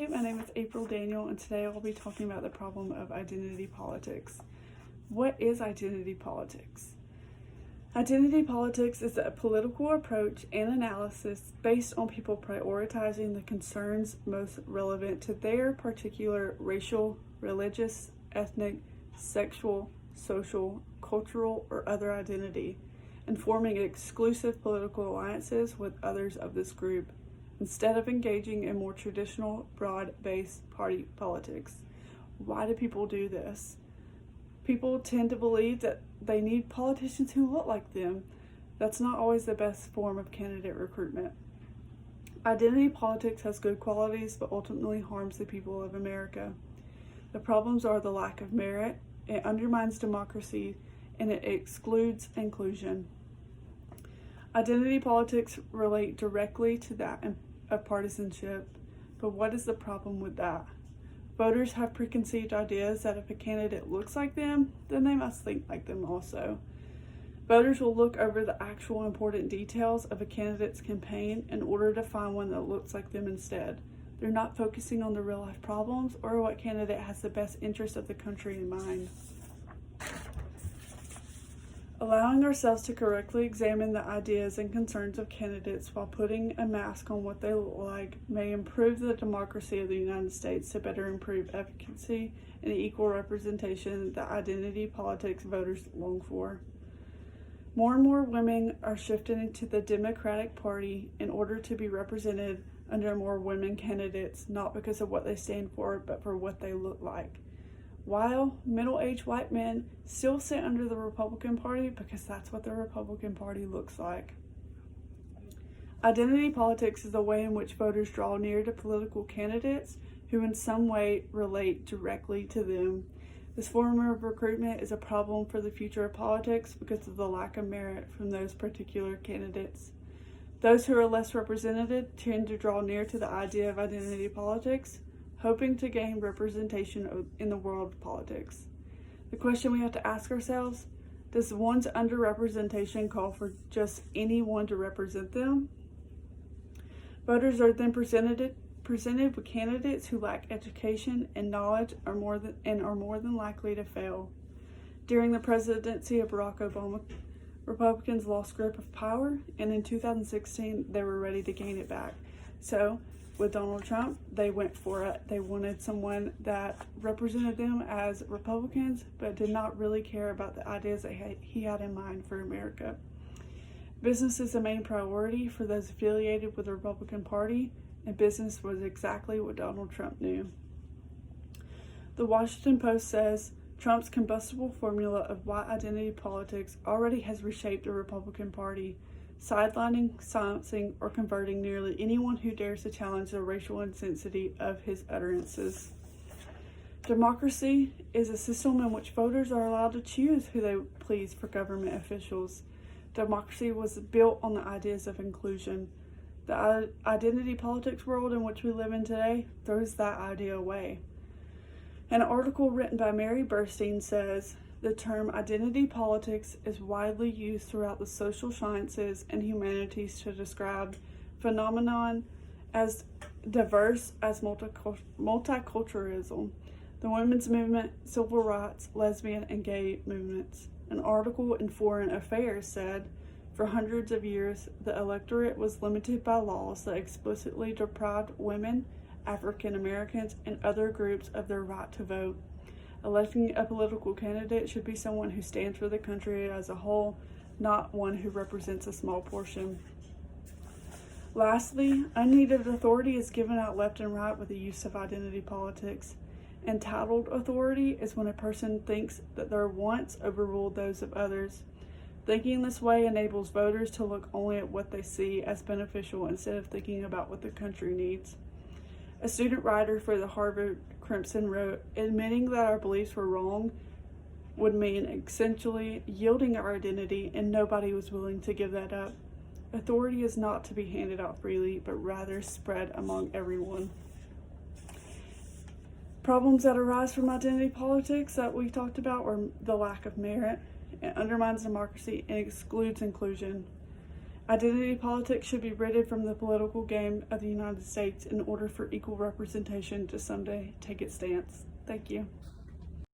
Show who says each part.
Speaker 1: my name is April Daniel, and today I'll be talking about the problem of identity politics. What is identity politics? Identity politics is a political approach and analysis based on people prioritizing the concerns most relevant to their particular racial, religious, ethnic, sexual, social, cultural, or other identity, and forming exclusive political alliances with others of this group, instead of engaging in more traditional, broad-based party politics. Why do people do this? People tend to believe that they need politicians who look like them. That's not always the best form of candidate recruitment. Identity politics has good qualities, but ultimately harms the people of America. The problems are the lack of merit, it undermines democracy, and it excludes inclusion. Identity politics relate directly to that of partisanship, but what is the problem with that? Voters have preconceived ideas that if a candidate looks like them, then they must think like them also. Voters will look over the actual important details of a candidate's campaign in order to find one that looks like them instead. They're not focusing on the real life problems or what candidate has the best interest of the country in mind. Allowing ourselves to correctly examine the ideas and concerns of candidates while putting a mask on what they look like may improve the democracy of the United States to better improve efficacy and equal representation that identity politics voters long for. More and more women are shifting into the Democratic Party in order to be represented under more women candidates, not because of what they stand for, but for what they look like. While middle-aged white men still sit under the Republican Party because that's what the Republican Party looks like. Identity politics is a way in which voters draw near to political candidates who in some way relate directly to them. This form of recruitment is a problem for the future of politics because of the lack of merit from those particular candidates. Those who are less represented tend to draw near to the idea of identity politics, hoping to gain representation in the world of politics. The question we have to ask ourselves, does one's underrepresentation call for just anyone to represent them? Voters are then presented with candidates who lack education and knowledge are more than likely to fail. During the presidency of Barack Obama, Republicans lost grip of power, and in 2016 they were ready to gain it back. So with Donald Trump, they went for it. They wanted someone that represented them as Republicans, but did not really care about the ideas that he had in mind for America. Business is the main priority for those affiliated with the Republican Party, and business was exactly what Donald Trump knew. The Washington Post says Trump's combustible formula of white identity politics already has reshaped the Republican Party, sidelining, silencing, or converting nearly anyone who dares to challenge the racial intensity of his utterances. Democracy is a system in which voters are allowed to choose who they please for government officials. Democracy was built on the ideas of inclusion. The identity politics world in which we live in today throws that idea away. An article written by Mary Burstein says, the term identity politics is widely used throughout the social sciences and humanities to describe phenomenon as diverse as multiculturalism, the women's movement, civil rights, lesbian and gay movements. An article in Foreign Affairs said, for hundreds of years, the electorate was limited by laws that explicitly deprived women, African Americans, and other groups of their right to vote. Electing a political candidate should be someone who stands for the country as a whole, not one who represents a small portion. Lastly, unneeded authority is given out left and right with the use of identity politics. Entitled authority is when a person thinks that their wants overrule those of others. Thinking this way enables voters to look only at what they see as beneficial instead of thinking about what the country needs. A student writer for the Harvard Crimson wrote, admitting that our beliefs were wrong would mean essentially yielding our identity, and nobody was willing to give that up. Authority is not to be handed out freely, but rather spread among everyone. Problems that arise from identity politics that we talked about are the lack of merit. It undermines democracy and excludes inclusion. Identity politics should be ridded from the political game of the United States in order for equal representation to someday take its stance. Thank you.